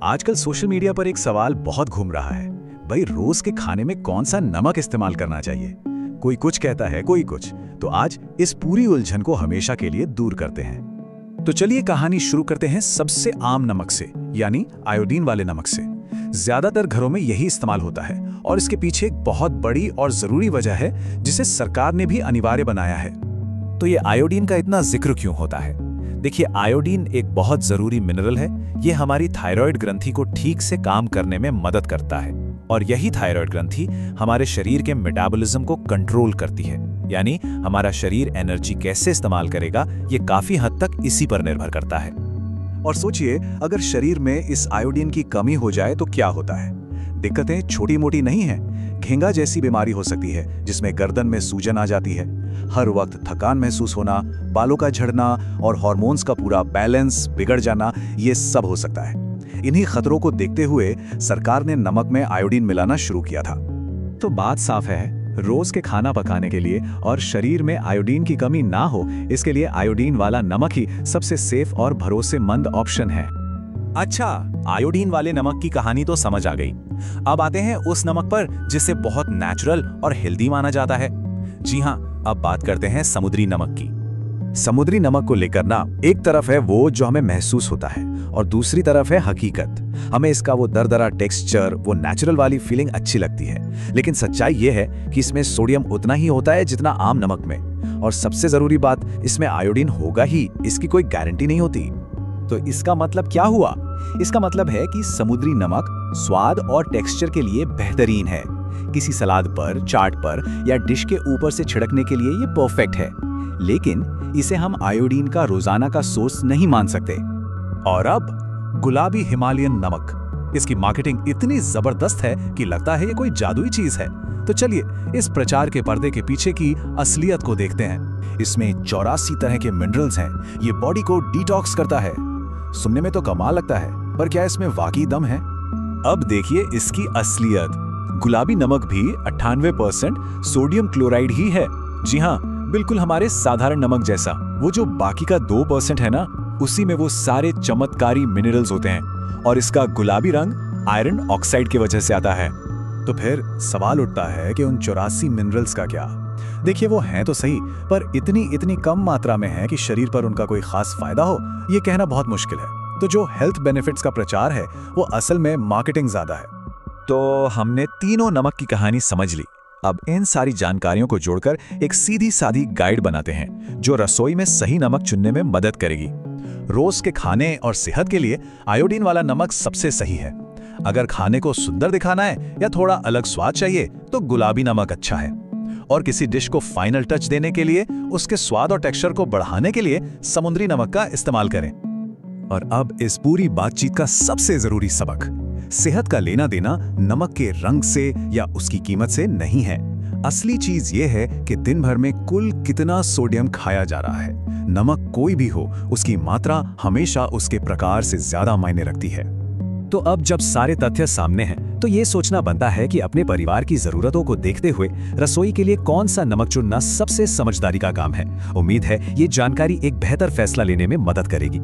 आजकल social media पर एक सवाल बहुत घूम रहा है। भाई रोज के खाने में कौन सा नमक इस्तेमाल करना चाहिए? कोई कुछ कहता है, कोई कुछ। तो आज इस पूरी उलझन को हमेशा के लिए दूर करते हैं। तो चलिए कहानी शुरू करते हैं सबसे आम नमक से, यानी आयोडीन वाले नमक से। ज्यादातर घरों में यही इस्तेमाल होता है और इसके पीछे एक बहुत बड़ी और जरूरी वजह है जिसे सरकार ने भी अनिवार्य बनाया है। तो ये आयोडीन का इतना जिक्र क्यों होता है? देखिए, आयोडीन एक बहुत जरूरी मिनरल है। ये हमारी थायराइड ग्रंथि को ठीक से काम करने में मदद करता है और यही थायराइड ग्रंथि हमारे शरीर के मेटाबॉलिज्म को कंट्रोल करती है। यानी हमारा शरीर एनर्जी कैसे इस्तेमाल करेगा, ये काफी हद तक इसी पर निर्भर करता है। और सोचिए, अगर शरीर में इस आयोडीन की कमी हो जाए तो क्या होता है? दिक्कतें छोटी मोटी नहीं हैं। घेंगा जैसी बीमारी हो सकती है जिसमें गर्दन में सूजन आ जाती है, हर वक्त थकान महसूस होना, बालों का झड़ना और हार्मोन्स का पूरा बैलेंस बिगड़ जाना, ये सब हो सकता है। इन्हीं खतरों को देखते हुए सरकार ने नमक में आयोडीन मिलाना शुरू किया था। तो बात साफ है, रोज के खाना पकाने के लिए और शरीर में आयोडीन की कमी ना हो, इसके लिए आयोडीन वाला नमक ही सबसे सेफ और भरोसेमंद ऑप्शन है। अच्छा, आयोडीन वाले नमक की कहानी तो समझ आ गई। अब आते हैं उस नमक पर जिसे बहुत नेचुरल और हेल्दी माना जाता है। जी हाँ, अब बात करते हैं समुद्री नमक की। समुद्री नमक को लेकर ना, एक तरफ है वो जो हमें महसूस होता है और दूसरी तरफ है हकीकत। हमें इसका वो दरदरा टेक्सचर, वो नेचुरल वाली फीलिंग अच्छी लगती है, लेकिन सच्चाई ये है कि इसमें सोडियम उतना ही होता है जितना आम नमक में। और सबसे जरूरी बात, इसमें आयोडीन होगा ही, इसकी कोई गारंटी नहीं होती। तो इसका मतलब क्या हुआ? इसका मतलब है कि समुद्री नमक स्वाद और टेक्सचर के लिए बेहतरीन है। किसी सलाद पर, चाट पर या डिश के ऊपर से छिड़कने के लिए ये परफेक्ट है, लेकिन इसे हम आयोडीन का रोजाना का सोर्स नहीं मान सकते। और अब गुलाबी हिमालयन नमक, इसकी मार्केटिंग इतनी जबरदस्त है कि लगता है ये कोई जादुई चीज है। तो चलिए इस प्रचार के पर्दे के पीछे की असलियत को देखते हैं। इसमें 84 तरह के मिनरल्स हैं। ये बॉडी को डिटॉक्स करता है। सुनने में तो कमाल लगता है, पर क्या इसमें वाकई दम है? अब देखिए इसकी असलियत। गुलाबी नमक भी 98% सोडियम क्लोराइड ही है। जी हाँ, बिल्कुल हमारे साधारण नमक जैसा। वो जो बाकी का 2% है ना, उसी में वो सारे चमत्कारी मिनरल्स होते हैं और इसका गुलाबी रंग आयरन ऑक्साइड की वजह से आता है। तो फिर सवाल उठता है कि उन 84 मिनरल्स का क्या? देखिए, वो हैं तो सही, पर इतनी कम मात्रा में है कि शरीर पर उनका कोई खास फायदा हो, ये कहना बहुत मुश्किल है। तो जो हेल्थ बेनिफिट्स का प्रचार है, वो असल में मार्केटिंग ज्यादा है। तो हमने तीनों नमक की कहानी समझ ली। अब इन सारी जानकारियों को जोड़कर एक सीधी सादी गाइड बनाते हैं जो रसोई में सही नमक चुनने में मदद करेगी। रोज के खाने और सेहत के लिए आयोडीन वाला नमक सबसे सही है। अगर खाने को सुंदर दिखाना है या थोड़ा अलग स्वाद चाहिए तो गुलाबी नमक अच्छा है। और किसी डिश को फाइनल टच देने के लिए, उसके स्वाद और टेक्सचर को बढ़ाने के लिए समुद्री नमक का इस्तेमाल करें। और अब इस पूरी बातचीत का सबसे जरूरी सबक, सेहत का लेना देना नमक के रंग से या उसकी कीमत से नहीं है। असली चीज ये है कि दिन भर में कुल कितना सोडियम खाया जा रहा है। नमक कोई भी हो, उसकी मात्रा हमेशा उसके प्रकार से ज्यादा मायने रखती है। तो अब जब सारे तथ्य सामने हैं, तो ये सोचना बनता है कि अपने परिवार की जरूरतों को देखते हुए रसोई के लिए कौन सा नमक चुनना सबसे समझदारी का काम है। उम्मीद है ये जानकारी एक बेहतर फैसला लेने में मदद करेगी।